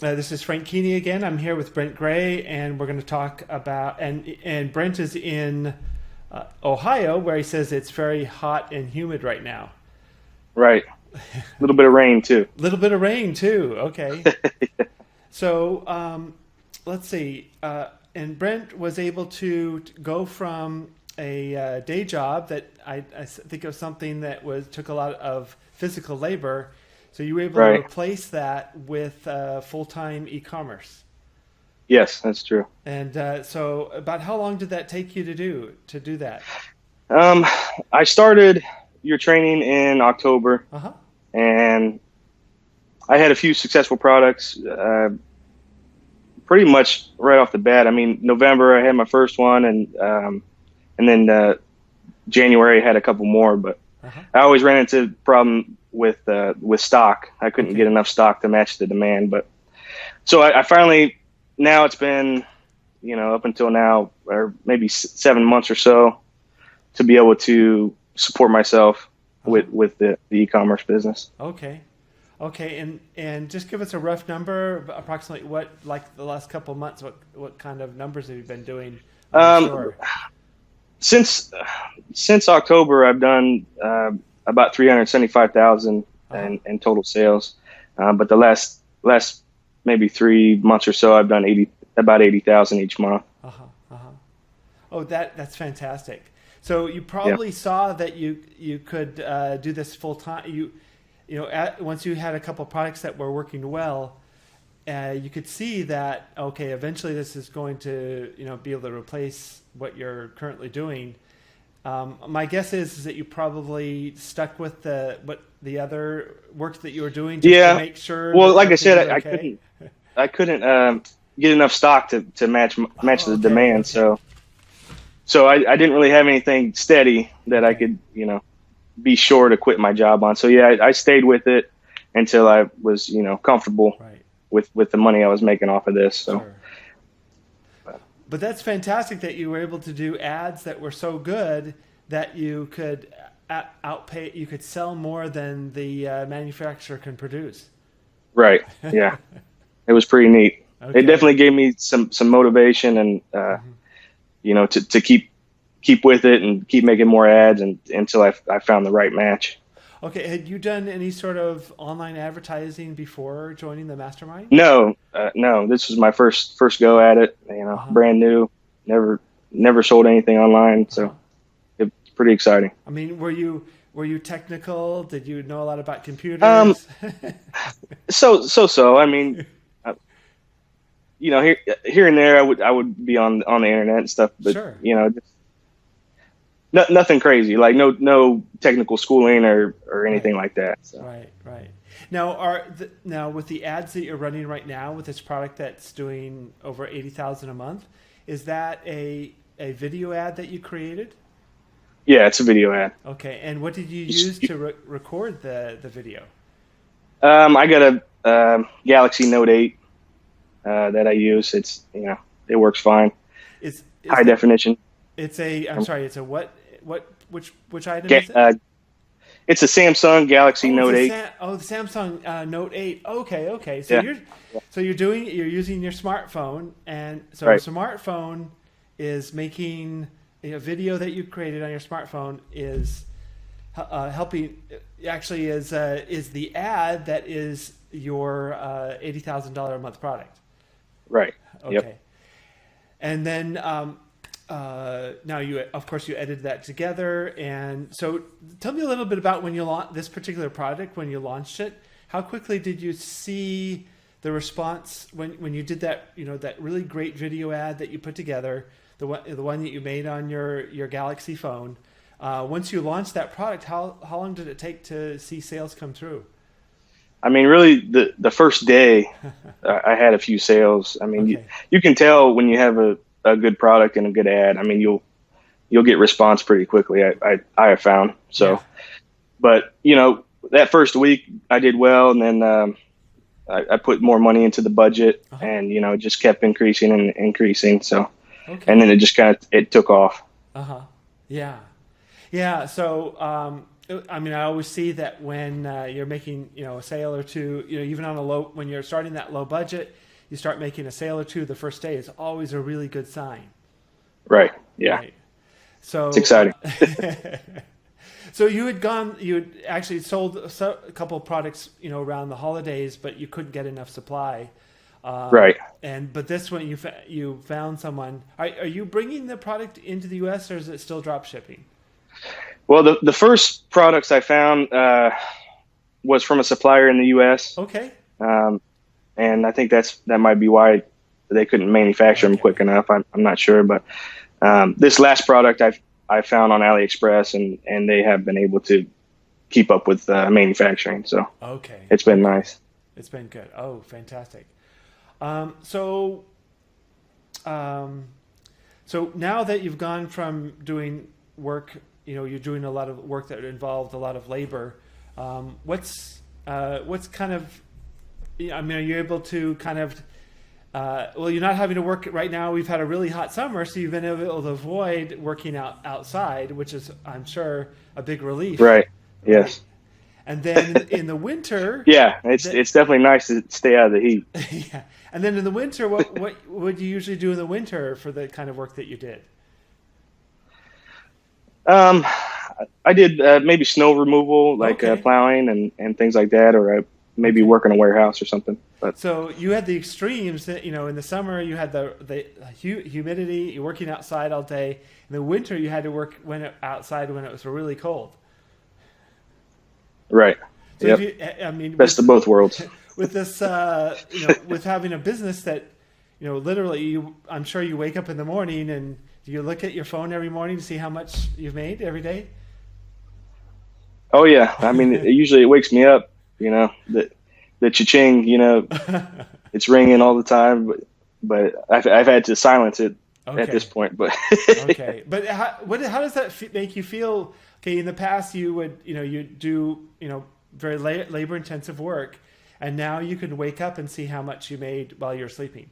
This is Frank Keeney again. I'm here with Brent Gray, and we're going to talk about, and Brent is in Ohio, where he says it's very hot and humid right now. Right. A little bit of rain, too. A little bit of rain, too. Okay. Yeah. So let's see. And Brent was able to go from a day job that I think of something that took a lot of physical labor. So you were able to replace that with full-time e-commerce. Yes, that's true. And so about how long did that take you to do that? I started your training in October, and I had a few successful products pretty much right off the bat. I mean, November I had my first one, and then January I had a couple more, but I always ran into the problem with stock. I couldn't get enough stock to match the demand. But so I finally, now it's been, up until now, or maybe 7 months or so, to be able to support myself with the e-commerce business. Okay. And just give us a rough number, approximately what, like the last couple of months, what kind of numbers have you been doing? Since October, I've done about 375,000 in total sales. But the last maybe 3 months or so, I've done about 80,000 each month. Oh, that's fantastic. So you probably saw that you could do this full time. Once you had a couple of products that were working well, you could see that, okay, eventually this is going to, be able to replace what you're currently doing. My guess is that you probably stuck with the other work that you were doing to make sure. Well, like I said, I couldn't get enough stock to match the demand. So I didn't really have anything steady that I could, be sure to quit my job on. So yeah, I stayed with it until I was, comfortable with the money I was making off of this. So. Sure. But that's fantastic that you were able to do ads that were so good that you could you could sell more than the manufacturer can produce. Right. Yeah. It was pretty neat. Okay. It definitely gave me some motivation and, to keep with it and keep making more ads until I found the right match. Okay. Had you done any sort of online advertising before joining the Mastermind? No. This was my first go at it. Brand new. Never sold anything online, so it's pretty exciting. I mean, were you technical? Did you know a lot about computers? So. I mean, here and there, I would be on the internet and stuff, but sure. Just nothing crazy, like no technical schooling or anything like that. So. Right. Now with the ads that you're running right now with this product that's doing over 80,000 a month, is that a video ad that you created? Yeah, it's a video ad. Okay, and what did you use to record the video? I got a Galaxy Note 8 that I use. It's it works fine. It's high definition. It's it's a which item is it? It's a Samsung Galaxy Note 8. The Samsung Note 8. Okay. So you're using your smartphone, and so a smartphone is making a video that you created on your smartphone is helping. Actually, is the ad that is your $80,000 a month product. Right. Okay. Yep. And then now you edited that together. And so tell me a little bit about when you launched this particular product, when you launched it. How quickly did you see the response when you did that, that really great video ad that you put together, the one that you made on your Galaxy phone? Once you launched that product, how long did it take to see sales come through? I mean, really, the first day I had a few sales. I mean, you can tell when you have a good product and a good ad. I mean, you'll get response pretty quickly. I have found so, but that first week I did well, and then I put more money into the budget, and it just kept increasing and increasing. So, and then it just it took off. Yeah. So I mean, I always see that when you're making, a sale or two, even on when you're starting that low budget, you start making a sale or two the first day is always a really good sign. Right. Yeah. Right. So it's exciting. So you had actually sold a couple of products, around the holidays, but you couldn't get enough supply. Right. But this one you found someone. Are you bringing the product into the U.S. or is it still drop shipping? Well, the first products I found was from a supplier in the U.S. Okay. And I think that might be why they couldn't manufacture them quick enough. I'm not sure, but this last product I found on AliExpress, and they have been able to keep up with manufacturing. So it's been nice. It's been good. Oh, fantastic. So now that you've gone from doing work, you're doing a lot of work that involved a lot of labor. What's kind of, are you able to kind of, you're not having to work right now. We've had a really hot summer, so you've been able to avoid working outside, which is, I'm sure, a big relief. Right. Yes. And then in the winter, yeah, it's definitely nice to stay out of the heat. Yeah. And then in the winter, what would you usually do in the winter for the kind of work that you did? I did maybe snow removal, like plowing and things like that, or maybe work in a warehouse or something. But so you had the extremes that, in the summer you had the humidity, you're working outside all day. In the winter you had to work outside when it was really cold. Right. So yep. Best of both worlds. With this, with having a business that, literally, I'm sure you wake up in the morning and do you look at your phone every morning to see how much you've made every day? Oh yeah. I mean, usually it wakes me up, the Cha Ching, it's ringing all the time, but I've had to silence it at this point, but okay. But how does that make you feel? Okay. In the past you would, you do, very labor intensive work, and now you can wake up and see how much you made while you're sleeping.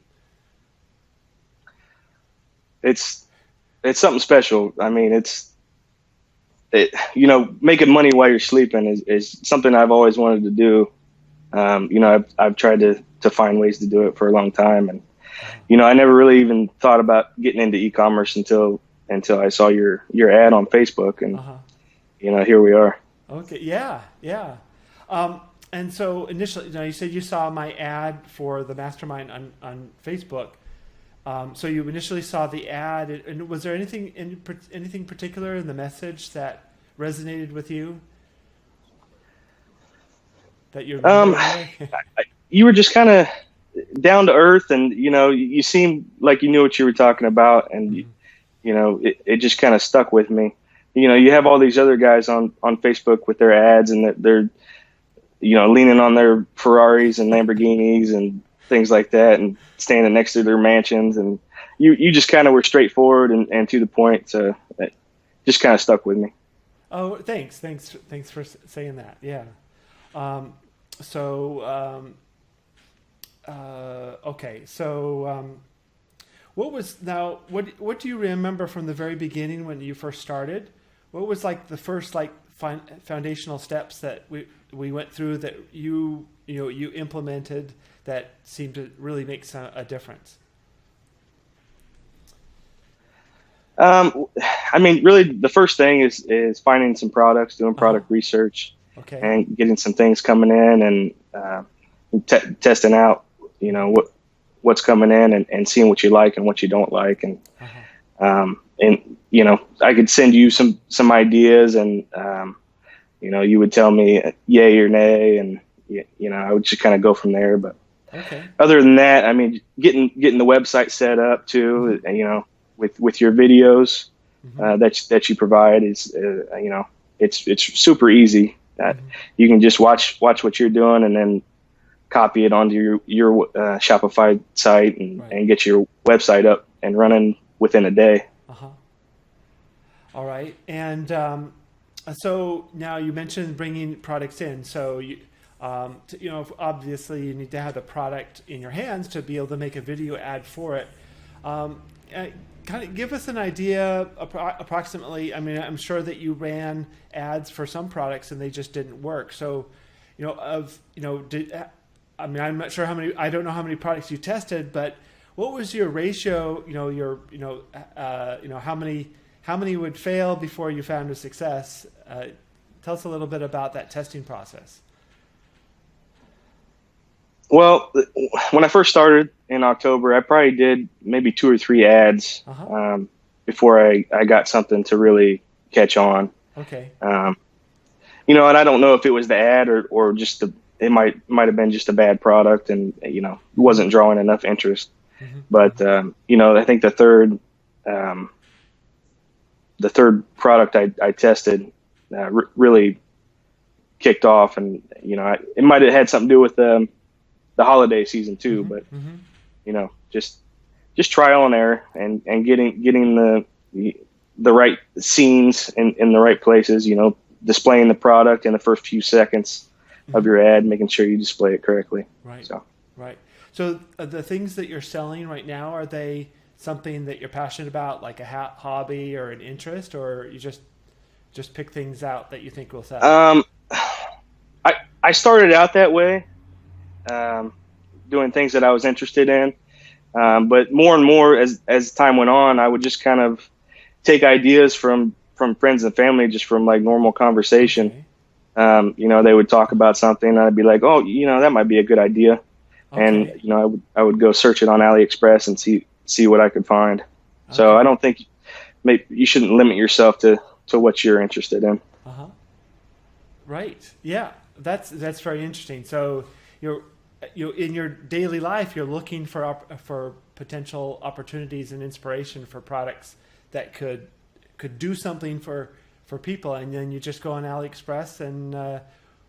It's something special. I mean, making money while you're sleeping is something I've always wanted to do. I've tried to find ways to do it for a long time, and I never really even thought about getting into e-commerce until I saw your ad on Facebook, and here we are. Okay, yeah. And so initially, you said you saw my ad for the Mastermind on Facebook. So you initially saw the ad, and was there anything particular in the message that resonated with you? That you you were just kind of down to earth, and you seemed like you knew what you were talking about, and it just kind of stuck with me. You have all these other guys on Facebook with their ads, and they're leaning on their Ferraris and Lamborghinis and things like that, and standing next to their mansions, and you just kind of were straightforward and to the point, so it just kind of stuck with me. Oh, thanks for saying that. Yeah. Okay. So, what do you remember from the very beginning when you first started? What was like the first foundational steps that we went through that you implemented that seemed to really make a difference? I mean, really, the first thing is finding some products, doing product research, and getting some things coming in, and testing out, what's coming in, and seeing what you like and what you don't like, and I could send you some ideas, and you would tell me yay or nay, and I would just kind of go from there. But other than that, I mean, getting the website set up too, with your videos that you provide is it's super easy. You can just watch what you're doing and then copy it onto your Shopify site and get your website up and running within a day. All right. And so now you mentioned bringing products in. So obviously you need to have the product in your hands to be able to make a video ad for it. kind of give us an idea approximately. I mean, I'm sure that you ran ads for some products and they just didn't work. So, I'm not sure how many. I don't know how many products you tested, but what was your ratio? How many would fail before you found a success? Tell us a little bit about that testing process. Well, when I first started in October, I probably did maybe 2 or 3 ads before I got something to really catch on. Okay. And I don't know if it was the ad or just it might have been just a bad product and, it wasn't drawing enough interest. Mm-hmm. But, I think the third product I tested really kicked off, and, it might have had something to do with the holiday season too, but just trial and error and getting the right scenes in the right places, displaying the product in the first few seconds of your ad, making sure you display it correctly. Right. So the things that you're selling right now, are they something that you're passionate about, like a hobby or an interest, or you just pick things out that you think will sell? I started out that way. Doing things that I was interested in. But more and more as time went on, I would just kind of take ideas from friends and family, just from like normal conversation. Okay. They would talk about something and I'd be like, oh, that might be a good idea. Okay. And, I would go search it on AliExpress and see what I could find. Okay. So I don't think you shouldn't limit yourself to what you're interested in. Uh-huh. Right. Yeah. That's very interesting. So you in your daily life, you're looking for potential opportunities and inspiration for products that could do something for people, and then you just go on AliExpress and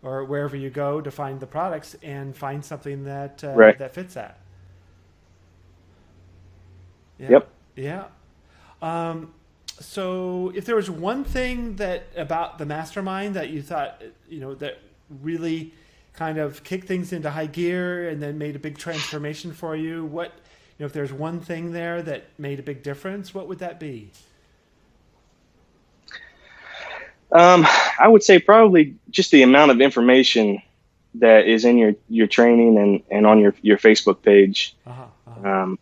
or wherever you go to find the products and find something that that fits that. Yeah. Yep. Yeah. So if there was one thing about the Mastermind that you thought that really kind of kick things into high gear and then made a big transformation for you, if there's one thing there that made a big difference, what would that be? I would say probably just the amount of information that is in your training and on your Facebook page.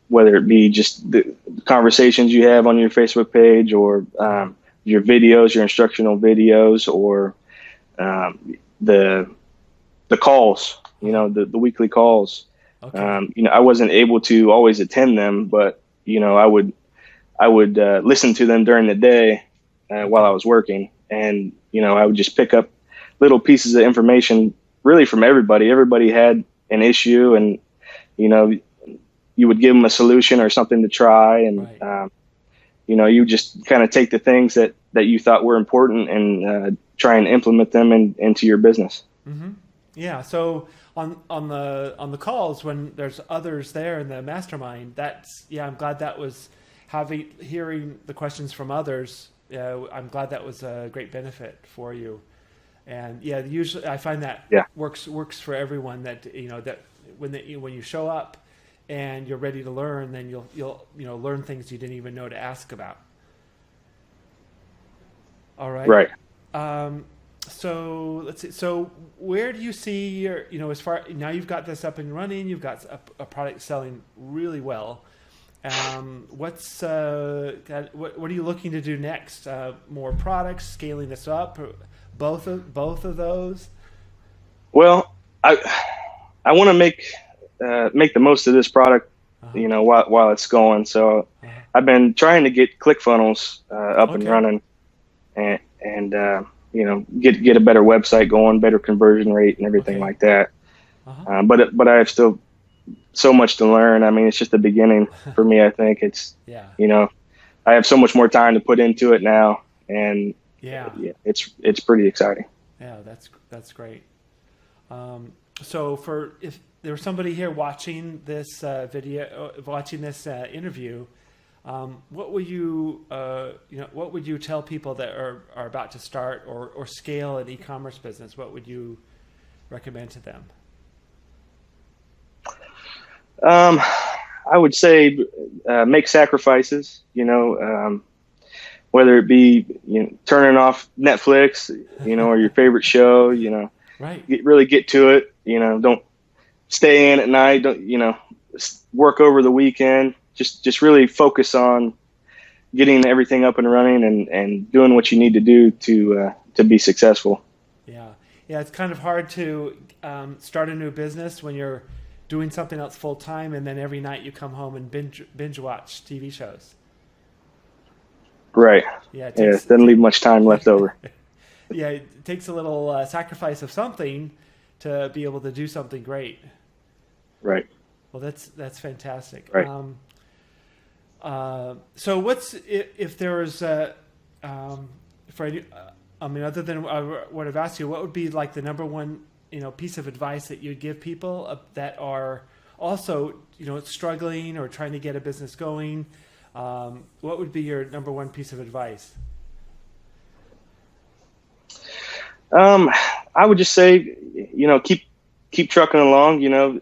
Whether it be just the conversations you have on your Facebook page, or your videos, your instructional videos, or the calls, the weekly calls. Okay. I wasn't able to always attend them, but I would listen to them during the day while I was working, and I would just pick up little pieces of information really from everybody. Everybody had an issue, and you would give them a solution or something to try, and right. You just kind of take the things that you thought were important and try and implement them into your business. Mm-hmm. Yeah. So on the calls, when there's others there in the Mastermind, I'm glad that was hearing the questions from others. I'm glad that was a great benefit for you. And usually I find that works for everyone, that that when you show up and you're ready to learn, then you'll learn things you didn't even know to ask about. All right. Right. So let's see. So where do you see your, as far now you've got this up and running, you've got a product selling really well. What are you looking to do next? More products, scaling this up, both of those? Well, I want to make the most of this product, while it's going. So I've been trying to get ClickFunnels up and running, and get a better website going, better conversion rate and everything like that. But I have still so much to learn. I mean, it's just the beginning for me. I think it's, I have so much more time to put into it now, and it's pretty exciting. Yeah, that's great. So if there was somebody here watching this interview, what would you tell people that are about to start or scale an e-commerce business? What would you recommend to them? I would say make sacrifices. Whether it be turning off Netflix, or your favorite show. Right. Really get to it. Don't stay in at night. Don't work over the weekend. Just really focus on getting everything up and running and doing what you need to do to be successful. Yeah, it's kind of hard to start a new business when you're doing something else full time, and then every night you come home and binge watch TV shows. Right. Yeah, it doesn't leave much time left over. Yeah, it takes a little sacrifice of something to be able to do something great. Right. Well, that's fantastic. Right. So what's if there was other than what I've asked you, what would be like the number one piece of advice that you'd give people that are also struggling or trying to get a business going? What would be your number one piece of advice? I would just say, keep trucking along.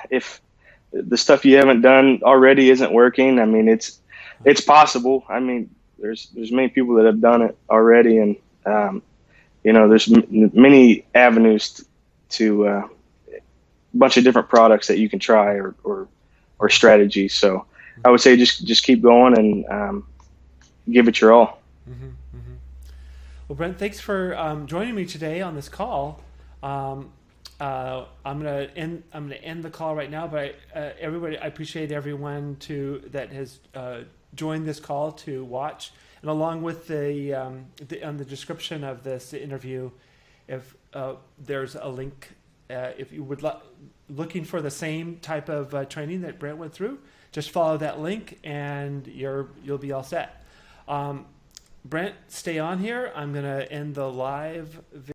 If the stuff you haven't done already isn't working, I mean, it's possible. I mean, there's many people that have done it already, and there's many avenues to a bunch of different products that you can try or strategies. So I would say just keep going and give it your all. Mm-hmm, mm-hmm. Well, Brent, thanks for joining me today on this call. I'm gonna end the call right now, but everybody, I appreciate everyone that has joined this call to watch, and along with on the description of this interview, if there's a link, if you would looking for the same type of training that Brent went through, just follow that link and you'll be all set. Brent, stay on here. I'm gonna end the live video.